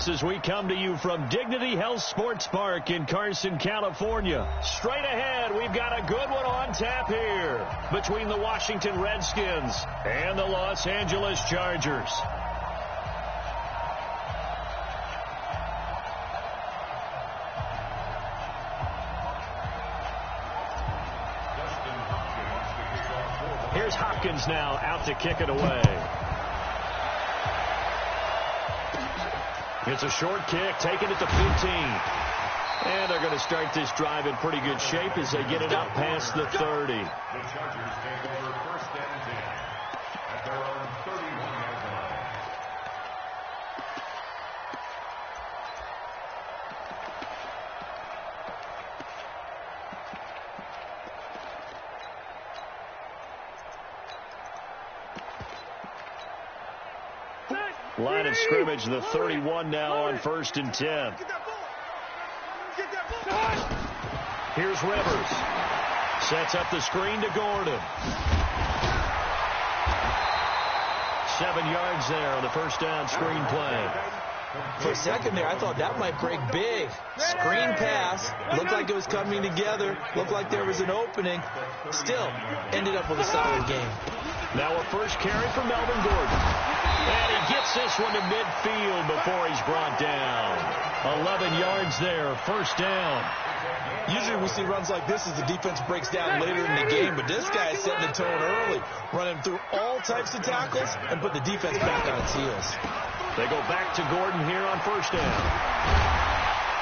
sports as we come to you from Dignity Health Sports Park in Carson, California. Straight ahead, we've got a good one on tap here between the Washington Redskins and the Los Angeles Chargers. Here's Hopkins now out to kick it away. It's a short kick, taken at the 15. And they're going to start this drive in pretty good shape as they get it up past the 30. The Chargers take over first and 10 at their own 31-yard line. Line of scrimmage, the 31 now on first and 10. Here's Rivers. Sets up the screen to Gordon. 7 yards there on the first down screen play. For a second there, I thought that might break big. Screen pass. Looked like it was coming together. Looked like there was an opening. Still, ended up with a solid game. Now a first carry for Melvin Gordon. And he gets this one to midfield before he's brought down. 11 yards there, first down. Usually we see runs like this as the defense breaks down later in the game, but this guy is setting the tone early, running through all types of tackles and put the defense back on its heels. They go back to Gordon here on first down.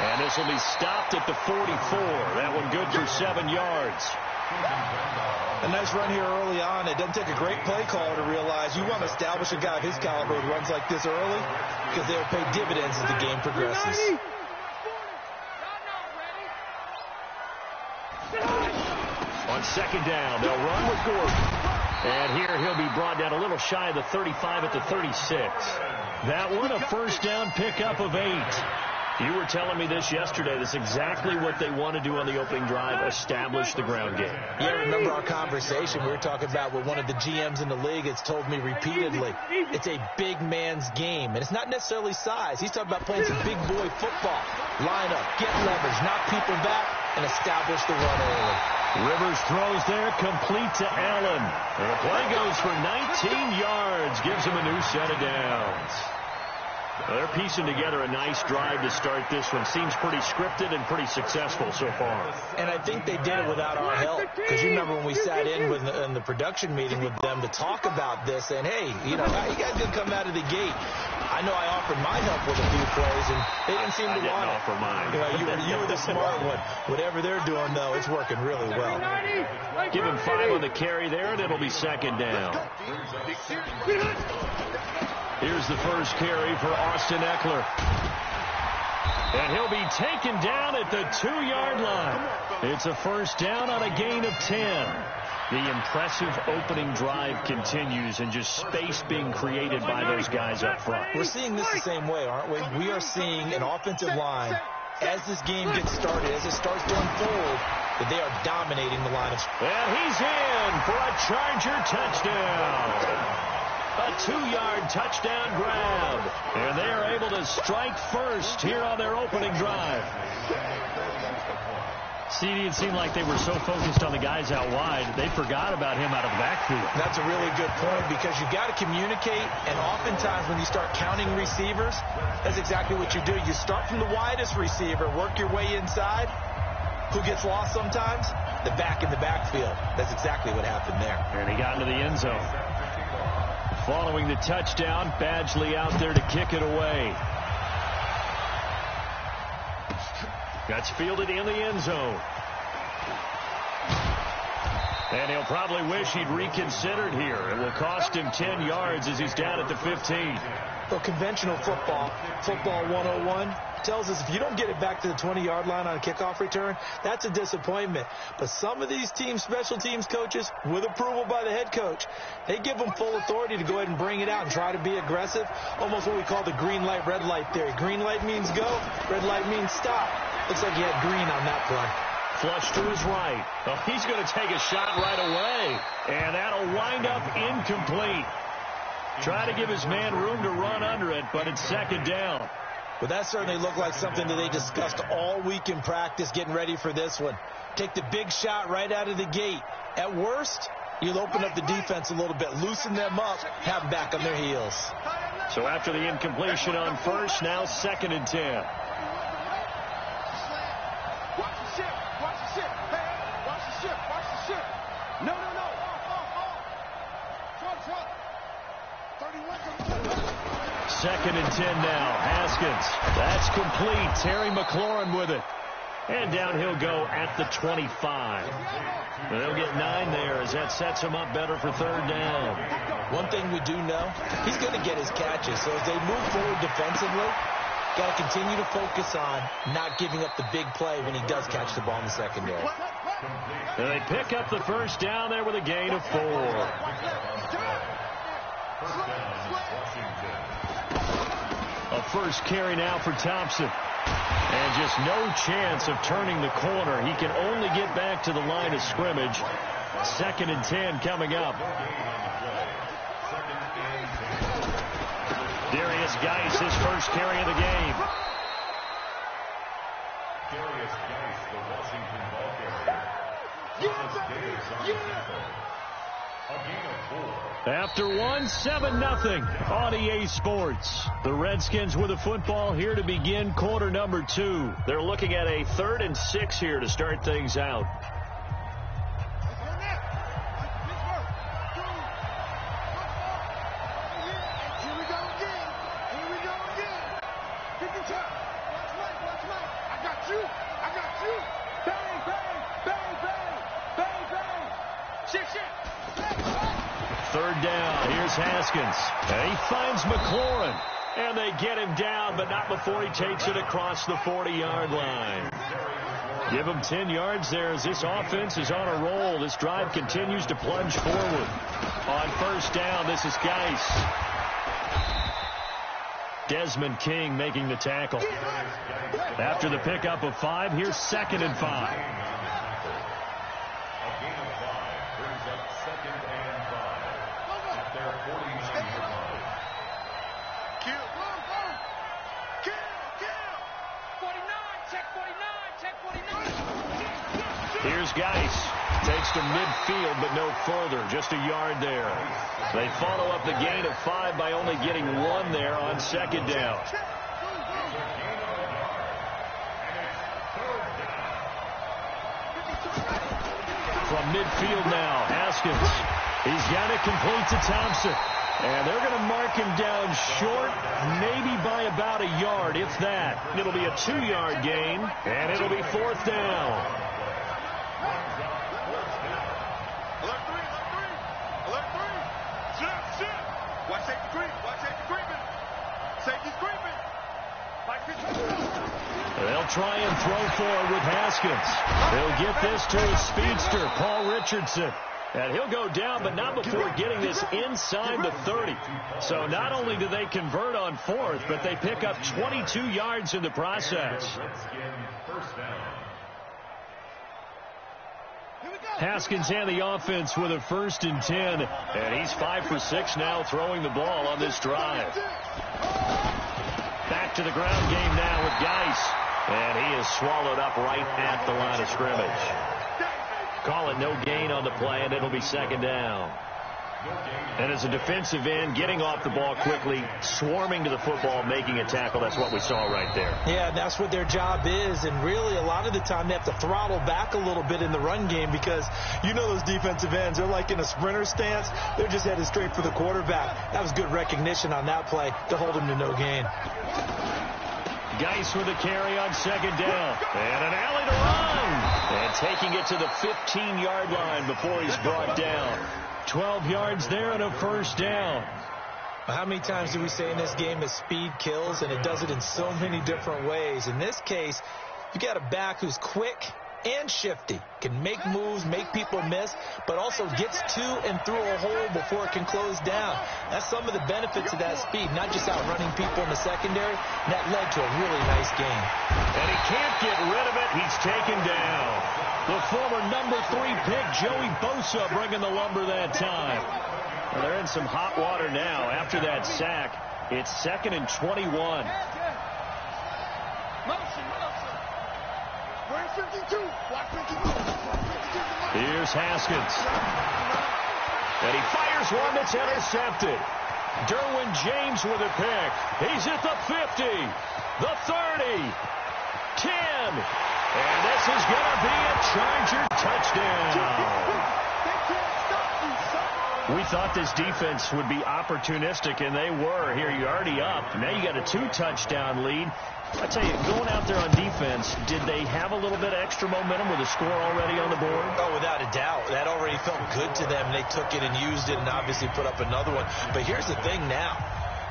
And this will be stopped at the 44. That one good for 7 yards. A nice run here early on. It doesn't take a great play caller to realize you want to establish a guy of his caliber who runs like this early because they'll pay dividends as the game progresses. On second down, they'll run with Gordon. And here he'll be brought down a little shy of the 35 at the 36. That one a first down pickup of 8. You were telling me this yesterday. That's exactly what they want to do on the opening drive, establish the ground game. Yeah, remember our conversation. We were talking about what one of the GMs in the league has told me repeatedly. It's a big man's game, and it's not necessarily size. He's talking about playing some big boy football. Line up, get leverage, knock people back, and establish the run early. Rivers throws there, complete to Allen. And the play goes for 19 yards, gives him a new set of downs. Well, they're piecing together a nice drive to start this one. Seems pretty scripted and pretty successful so far. And I think they did it without our help. Because you remember when we sat in the production meeting with them to talk about this, and hey, you know, how you guys gonna come out of the gate? I know I offered my help with a few plays, and they didn't seem to want it. Offer mine. You were the smart one. Whatever they're doing, though, it's working really well. Give him 5 on the carry there, and it'll be second down. Here's the first carry for Austin Eckler. And he'll be taken down at the 2-yard line. It's a first down on a gain of 10. The impressive opening drive continues and just space being created by those guys up front. We're seeing this the same way, aren't we? We are seeing an offensive line, as this game gets started, as it starts to unfold, that they are dominating the line of... And he's in for a Charger touchdown. A 2-yard touchdown grab. And they are able to strike first here on their opening drive. CD, it seemed like they were so focused on the guys out wide, they forgot about him out of the backfield. That's a really good point because you've got to communicate, and oftentimes when you start counting receivers, that's exactly what you do. You start from the widest receiver, work your way inside. Who gets lost sometimes? The back in the backfield. That's exactly what happened there. And he got into the end zone. Following the touchdown, Badgley out there to kick it away. That's fielded in the end zone. And he'll probably wish he'd reconsidered here. It will cost him 10 yards as he's down at the 15. Well, conventional football 101, tells us if you don't get it back to the 20-yard line on a kickoff return, that's a disappointment. But some of these special teams coaches, with approval by the head coach, they give them full authority to go ahead and bring it out and try to be aggressive. Almost what we call the green light, red light theory. Green light means go, red light means stop. Looks like he had green on that play. Flush to his right. Oh, he's going to take a shot right away. And that'll wind up incomplete. Try to give his man room to run under it, but it's second down. Well, that certainly looked like something that they discussed all week in practice getting ready for this one. Take the big shot right out of the gate. At worst, you'll open up the defense a little bit, loosen them up, have them back on their heels. So after the incompletion on first, now 2nd and 10. Second and 10 now. Haskins. That's complete. Terry McLaurin with it. And down he'll go at the 25. They'll get 9 there as that sets him up better for 3rd down. One thing we do know, he's going to get his catches. So as they move forward defensively, got to continue to focus on not giving up the big play when he does catch the ball in the secondary. And they pick up the 1st down there with a gain of 4. A first carry now for Thompson. And just no chance of turning the corner. He can only get back to the line of scrimmage. 2nd and 10 coming up. Darius Geis, his first carry of the game. Darius Geis, the Washington ball carrier. A gain of 4. After 1, 7-0 on EA Sports. The Redskins with the football here to begin quarter number 2. They're looking at a 3rd and 6 here to start things out. Haskins. And he finds McLaurin. And they get him down, but not before he takes it across the 40-yard line. Give him 10 yards there as this offense is on a roll. This drive continues to plunge forward. On 1st down, this is Geis. Desmond King making the tackle. After the pickup of 5, here's 2nd and 5. Here's Geis. Takes to midfield, but no further. Just a yard there. They follow up the gain of 5 by only getting 1 there on 2nd down. From midfield now, Haskins. He's got it complete to Thompson. And they're going to mark him down short, maybe by about a yard, if that. It'll be a 2-yard gain, and it'll be 4th down. They'll try and throw forward with Haskins. They'll get this to his speedster, Paul Richardson. And he'll go down, but not before getting this inside the 30. So not only do they convert on 4th, but they pick up 22 yards in the process. Haskins and the offense with a 1st and 10. And he's 5 for 6 now throwing the ball on this drive. Back to the ground game now with Geis. And he is swallowed up right at the line of scrimmage. Call it no gain on the play, and it'll be 2nd down. And as a defensive end, getting off the ball quickly, swarming to the football, making a tackle, that's what we saw right there. Yeah, that's what their job is. And really, a lot of the time, they have to throttle back a little bit in the run game because you know those defensive ends, they're like in a sprinter stance. They're just headed straight for the quarterback. That was good recognition on that play to hold him to no gain. Geis with a carry on 2nd down. And an alley to run. And taking it to the 15-yard line before he's brought down. 12 yards there and a 1st down. How many times do we say in this game that speed kills, and it does it in so many different ways? In this case, you got a back who's quick and shifty, can make moves, make people miss, but also gets to and through a hole before it can close down. That's some of the benefits of that speed, not just outrunning people in the secondary. And that led to a really nice game. And he can't get rid of it. He's taken down. The former number 3 pick, Joey Bosa, bringing the lumber that time. Well, they're in some hot water now after that sack. It's 2nd and 21. Here's Haskins. And he fires one that's intercepted. Derwin James with a pick. He's at the 50, the 30, 10. And this is going to be a Charger touchdown. We thought this defense would be opportunistic, and they were. Here, you're already up. Now you got a 2-touchdown lead. I tell you, going out there on defense, did they have a little bit of extra momentum with a score already on the board? Oh, without a doubt. That already felt good to them. They took it and used it and obviously put up another one. But here's the thing now.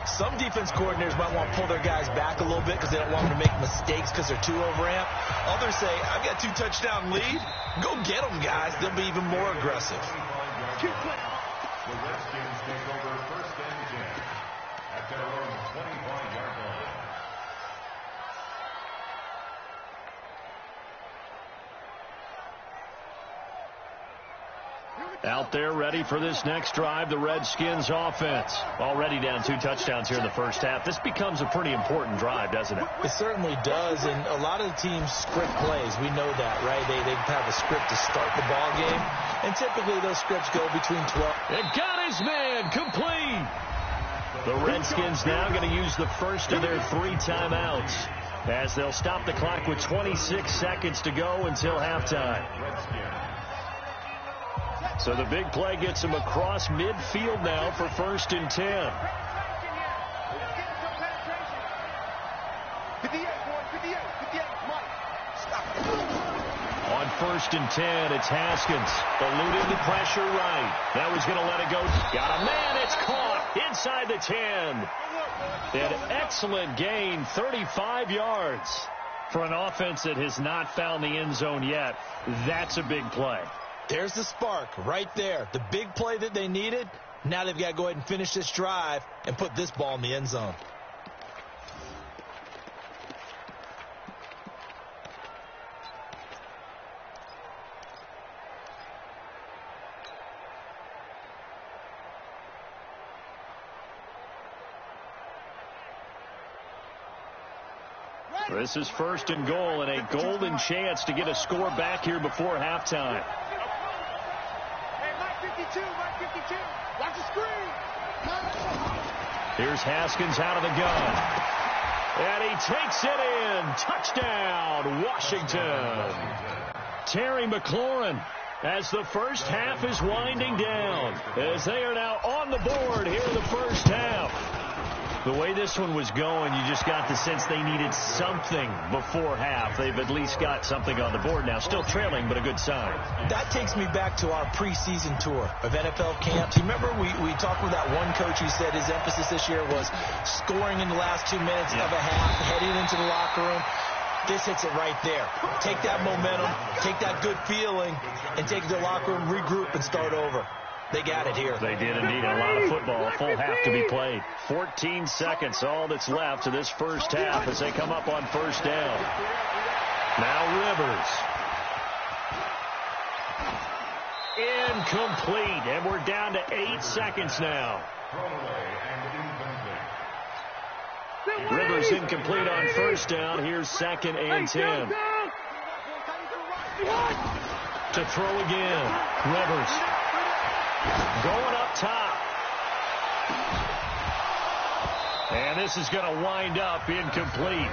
Some defense coordinators might want to pull their guys back a little bit because they don't want them to make mistakes because they're too overamped. Others say, I've got 2-touchdown lead. Go get them, guys. They'll be even more aggressive. The Redskins take over 1st and 10 at their own 25-yard line. Out there ready for this next drive, the Redskins offense. Already down 2 touchdowns here in the first half. This becomes a pretty important drive, doesn't it? It certainly does, and a lot of the teams script plays. We know that, right? They have a script to start the ball game, and typically those scripts go between 12. And got his man complete. The Redskins now going to use the first of their 3 timeouts as they'll stop the clock with 26 seconds to go until halftime. So the big play gets him across midfield now for 1st and 10. On 1st and 10, it's Haskins eluding the pressure right. That was going to let it go. Got a man. It's caught inside the 10. An excellent gain, 35 yards. For an offense that has not found the end zone yet, that's a big play. There's the spark right there. The big play that they needed. Now they've got to go ahead and finish this drive and put this ball in the end zone. This is 1st and goal, and a golden chance to get a score back here before halftime. Watch the screen. Here's Haskins out of the gun. And he takes it in. Touchdown, Washington. Terry McLaurin, as the first half is winding down, as they are now on the board here in the first half. The way this one was going, you just got the sense they needed something before half. They've at least got something on the board now. Still trailing, but a good sign. That takes me back to our preseason tour of NFL camps. You remember we talked with that one coach who said his emphasis this year was scoring in the last 2 minutes of a half, heading into the locker room. This hits it right there. Take that momentum, take that good feeling, and take it to the locker room, regroup, and start over. They got it here. They did indeed. A lot of football, a full half to be played. 14 seconds, all that's left to this first half as they come up on 1st down. Now Rivers. Incomplete, and we're down to 8 seconds now. Rivers incomplete on 1st down. Here's 2nd and 10. To throw again. Rivers. Going up top. And this is going to wind up incomplete.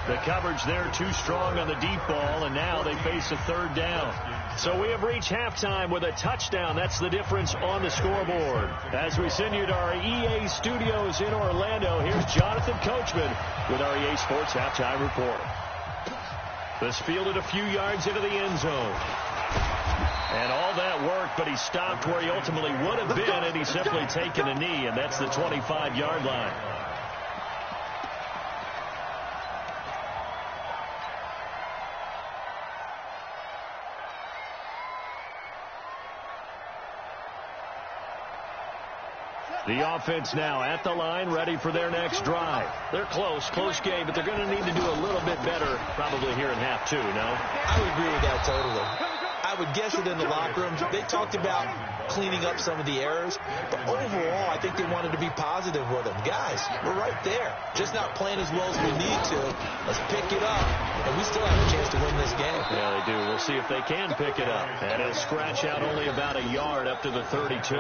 The coverage there too strong on the deep ball, and now they face a 3rd down. So we have reached halftime with a touchdown. That's the difference on the scoreboard. As we send you to our EA studios in Orlando, here's Jonathan Coachman with our EA Sports Halftime Report. This fielded a few yards into the end zone. And all that worked, but he stopped where he ultimately would have been, and he's simply taken a knee, and that's the 25-yard line. The offense now at the line, ready for their next drive. They're close game, but they're going to need to do a little bit better probably here in half 2, no? I would agree with that totally. I would guess it in the locker room. They talked about cleaning up some of the errors, but overall, I think they wanted to be positive with them. Guys, we're right there. Just not playing as well as we need to. Let's pick it up, and we still have a chance to win this game. Yeah, they do. We'll see if they can pick it up. And he'll scratch out only about a yard up to the 32.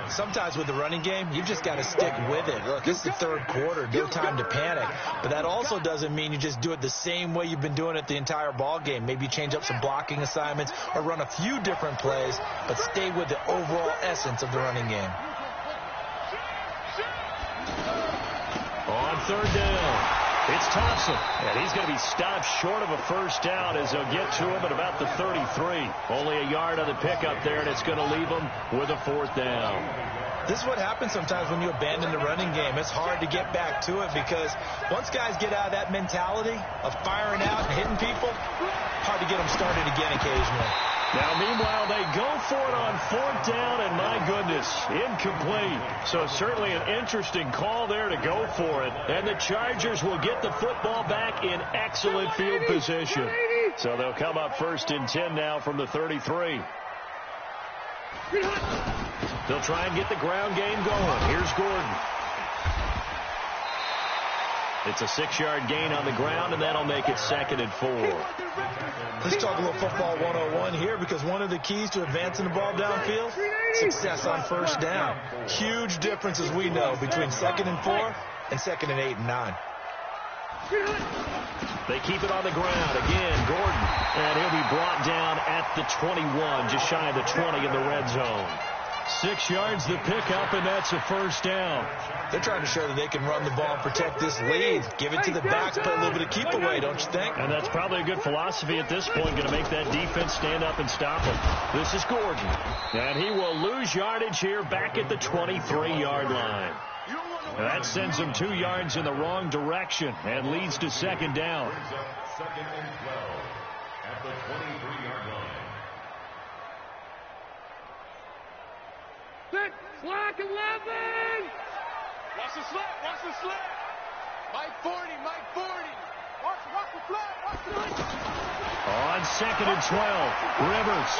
Sometimes with the running game, you've just got to stick with it. Look, it's the third quarter, no time to panic. But that also doesn't mean you just do it the same way you've been doing it the entire ball game. Maybe you change up some blocking assignments or run a few different plays, but stay with the overall essence of the running game. On third down, it's Thompson, and he's going to be stopped short of a first down as they'll get to him at about the 33. Only a yard on the pickup there, and it's going to leave him with a fourth down. This is what happens sometimes when you abandon the running game. It's hard to get back to it because once guys get out of that mentality of firing out and hitting people, hard to get them started again occasionally. Now, meanwhile, they go for it on fourth down, and my goodness, incomplete. So certainly an interesting call there to go for it. And the Chargers will get the football back in excellent field position. So they'll come up first and 10 now from the 33. They'll try and get the ground game going. Here's Gordon. It's a 6-yard gain on the ground, and that'll make it 2nd and 4. Let's talk a little football 101 here, because one of the keys to advancing the ball downfield, success on first down. Huge difference, as we know, between 2nd and 4 and 2nd and 8 and 9. They keep it on the ground. Again, Gordon. And he'll be brought down at the 21, just shy of the 20 in the red zone. 6 yards the pickup, and that's a first down. They're trying to show that they can run the ball and protect this lead. Give it to the backs, play a little bit of keep away, don't you think? And that's probably a good philosophy at this point, going to make that defense stand up and stop him. This is Gordon. And he will lose yardage here back at the 23-yard line. And that sends him 2 yards in the wrong direction and leads to 2nd down. 2nd and 12 at the 23-yard line. Slack 11! Watch the slip, watch the slip. Mike 40, Mike 40. Watch the flat, watch the slip. On 2nd and 12, Rivers.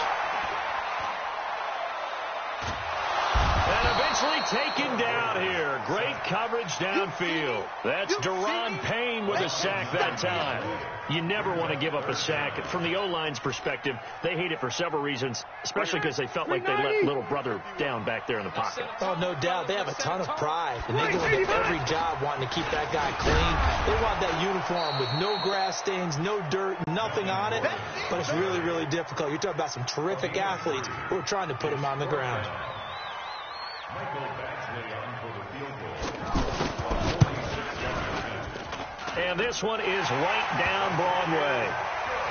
And eventually taken down here. Great coverage downfield. That's Daron Payne with a sack that time. You never want to give up a sack. From the O-line's perspective, they hate it for several reasons, especially because they felt like they let little brother down back there in the pocket. Oh, no doubt. They have a ton of pride, and they go into every job wanting to keep that guy clean. They want that uniform with no grass stains, no dirt, nothing on it, but it's really, really difficult. You're talking about some terrific athletes who are trying to put him on the ground. Michael Baxley on for the field goal. And this one is right down Broadway.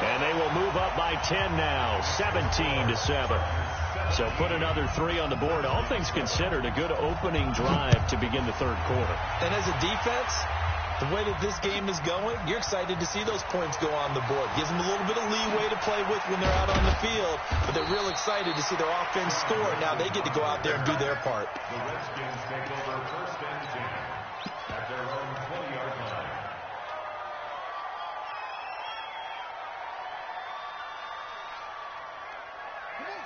And they will move up by 10 now, 17-7. So put another 3 on the board. All things considered, a good opening drive to begin the third quarter. And as a defense, the way that this game is going, you're excited to see those points go on the board. Gives them a little bit of leeway to play with when they're out on the field, but they're real excited to see their offense score. Now they get to go out there and do their part. The Redskins take over first and 10 at their own 20-yard line.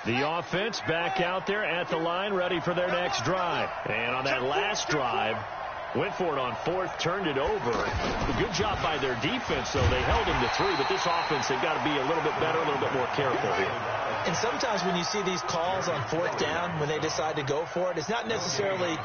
The offense back out there at the line, ready for their next drive. And on that last drive, went for it on fourth, turned it over. A good job by their defense, though. They held them to 3, but this offense, they've got to be a little bit better, a little bit more careful here. And sometimes when you see these calls on fourth down, when they decide to go for it, it's not necessarily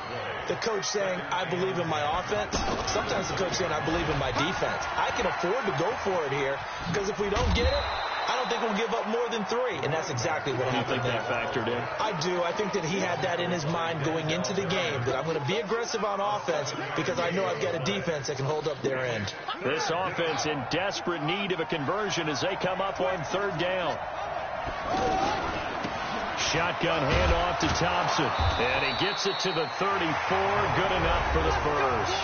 the coach saying, I believe in my offense. Sometimes the coach saying, I believe in my defense. I can afford to go for it here, because if we don't get it, I don't think we'll give up more than 3, and that's exactly what happened there. You think that factored in? I do. I think that he had that in his mind going into the game, that I'm going to be aggressive on offense because I know I've got a defense that can hold up their end. This offense in desperate need of a conversion as they come up on third down. Shotgun handoff to Thompson, and he gets it to the 34. Good enough for the first.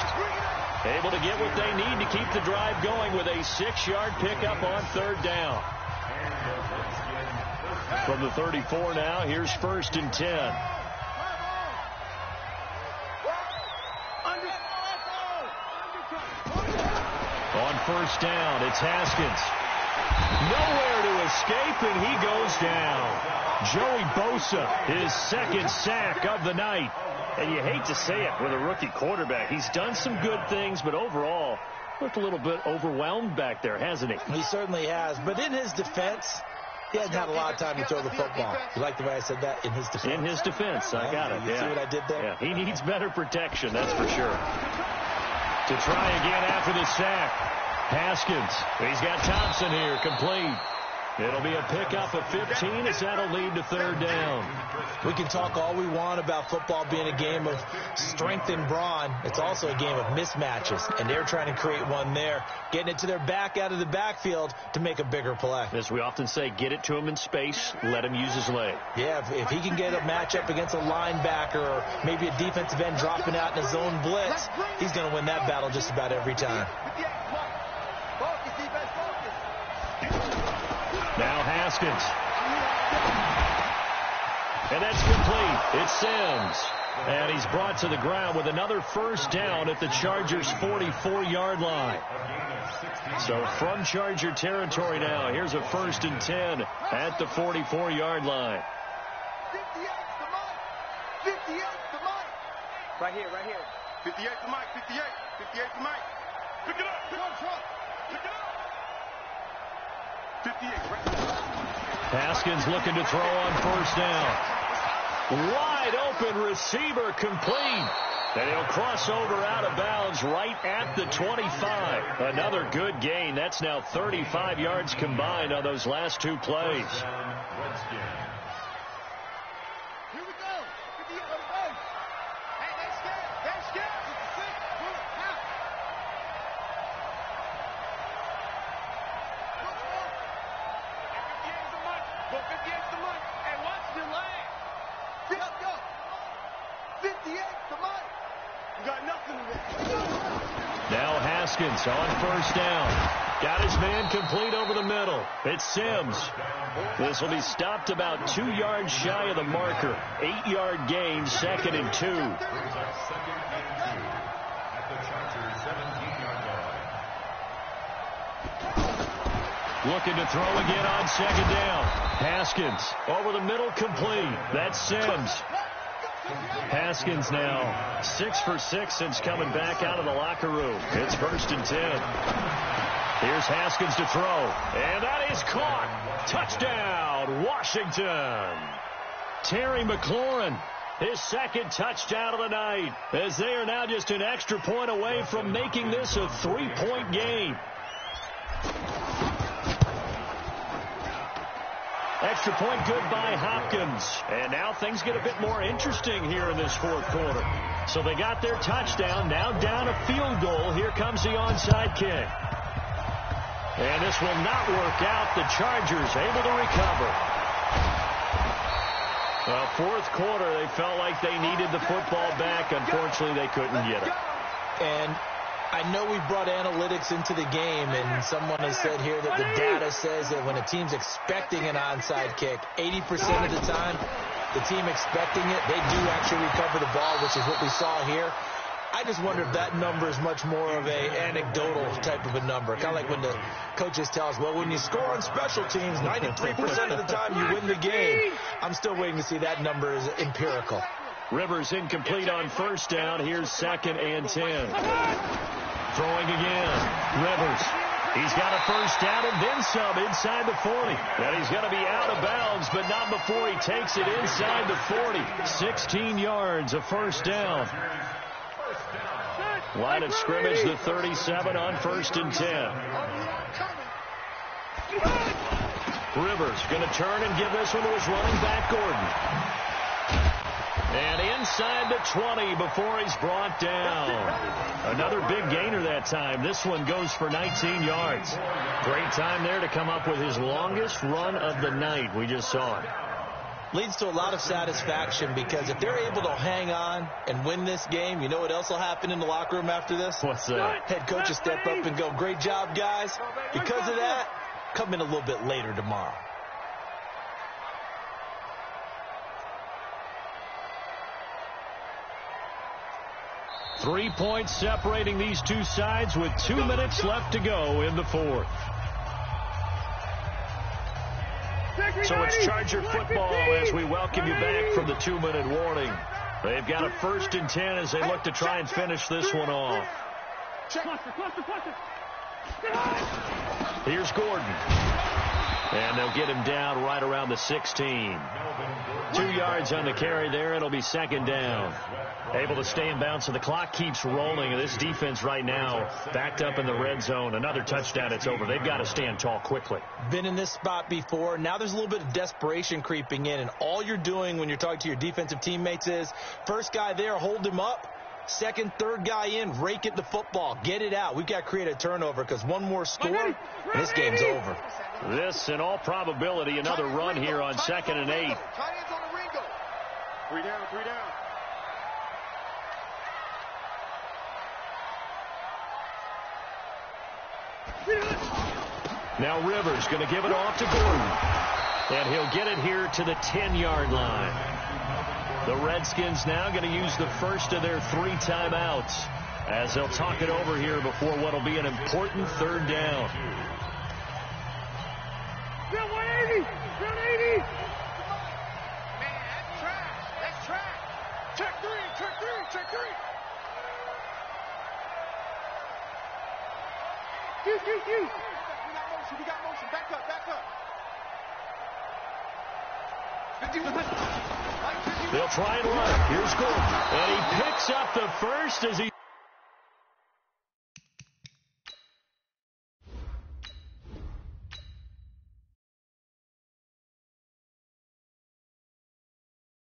Able to get what they need to keep the drive going with a 6-yard pickup on third down. From the 34 now, here's first and 10. On first down, it's Haskins. Nowhere to escape, and he goes down. Joey Bosa, his second sack of the night. And you hate to say it with a rookie quarterback. He's done some good things, but overall, looked a little bit overwhelmed back there, hasn't he? He certainly has. But in his defense, he hasn't had a lot of time to throw the football. You like the way I said that? In his defense. In his defense. I got it. You see what I did there? Yeah, he needs better protection, that's for sure. To try again after the sack. Haskins. He's got Thompson here, complete. It'll be a pickup of 15 as that'll lead to third down. We can talk all we want about football being a game of strength and brawn. It's also a game of mismatches, and they're trying to create one there, getting it to their back out of the backfield to make a bigger play. As we often say, get it to him in space, let him use his leg. Yeah, if he can get a matchup against a linebacker or maybe a defensive end dropping out in a zone blitz, he's going to win that battle just about every time. Now Haskins. And that's complete. It's Sims. And he's brought to the ground with another first down at the Chargers' 44-yard line. So from Charger territory now, here's a 1st and 10 at the 44-yard line. 58 to Mike. 58 to Mike. Right here, right here. 58 to Mike. 58. 58 to Mike. Pick it up. Pick it up. Pick it up. 58. Haskins looking to throw on first down. Wide open receiver complete. And he'll cross over out of bounds right at the 25. Another good gain. That's now 35 yards combined on those last two plays. Here we go. Hey, that's good. That's good. Go 58 to Mike. Hey, watch the line. 58 to Mike. You got nothing to do. Now Haskins on first down. Got his man complete over the middle. It's Sims. This will be stopped about 2 yards shy of the marker. 8-yard gain, 2nd and 2. Looking to throw again on 2nd down. Haskins over the middle, complete. That's Sims. Haskins now 6 for 6 since coming back out of the locker room. It's 1st and 10. Here's Haskins to throw. And that is caught. Touchdown, Washington. Terry McLaurin, his second touchdown of the night, as they are now just an extra point away from making this a 3-point game. Extra point good by Hopkins. And now things get a bit more interesting here in this 4th quarter. So they got their touchdown, now down a field goal. Here comes the onside kick. And this will not work out. The Chargers able to recover. Well, 4th quarter, they felt like they needed the football back. Unfortunately, they couldn't get it. And I know we brought analytics into the game, and someone has said here that the data says that when a team's expecting an onside kick, 80% of the time, the team expecting it, they do actually recover the ball, which is what we saw here. I just wonder if that number is much more of a anecdotal type of a number. Kind of like when the coaches tell us, well, when you score on special teams, 93% of the time you win the game. I'm still waiting to see that number is empirical. Rivers incomplete on first down. Here's 2nd and 10. Throwing again. Rivers. He's got a first down and then some inside the 40. And he's going to be out of bounds, but not before he takes it inside the 40. 16 yards, a first down. Line of scrimmage, the 37 on 1st and 10. Rivers going to turn and give this one to his running back, Gordon. And inside the 20 before he's brought down. Another big gainer that time. This one goes for 19 yards. Great time there to come up with his longest run of the night. We just saw it. Leads to a lot of satisfaction because if they're able to hang on and win this game, you know what else will happen in the locker room after this? What's that? Head coach will step up and go, great job, guys. Because of that, come in a little bit later tomorrow. Three points separating these two sides with 2 minutes left to go in the 4th. So it's Charger football as we welcome you back from the 2-minute warning. They've got a 1st and 10 as they look to try and finish this one off. Here's Gordon. And they'll get him down right around the 16. 2 yards on the carry there. It'll be 2nd down. Able to stay in bounds, so the clock keeps rolling. And this defense right now backed up in the red zone. Another touchdown, it's over. They've got to stand tall quickly. Been in this spot before. Now there's a little bit of desperation creeping in. And all you're doing when you're talking to your defensive teammates is, first guy there, hold him up. Second, third guy in, rake it the football. Get it out. We've got to create a turnover because one more score, and this game's over. This, in all probability, another run here on 2nd and 8. 3 down, 3 down. Now Rivers going to give it off to Gordon. And he'll get it here to the 10-yard line. The Redskins now going to use the first of their 3 timeouts as they'll talk it over here before what will be an important 3rd down. 180! 180! Man, that's trash! That's trash! Check 3! Check 3! Check 3! We got motion. Back up, back up. They'll try and run it. Here's Gordon. And he picks up the first as he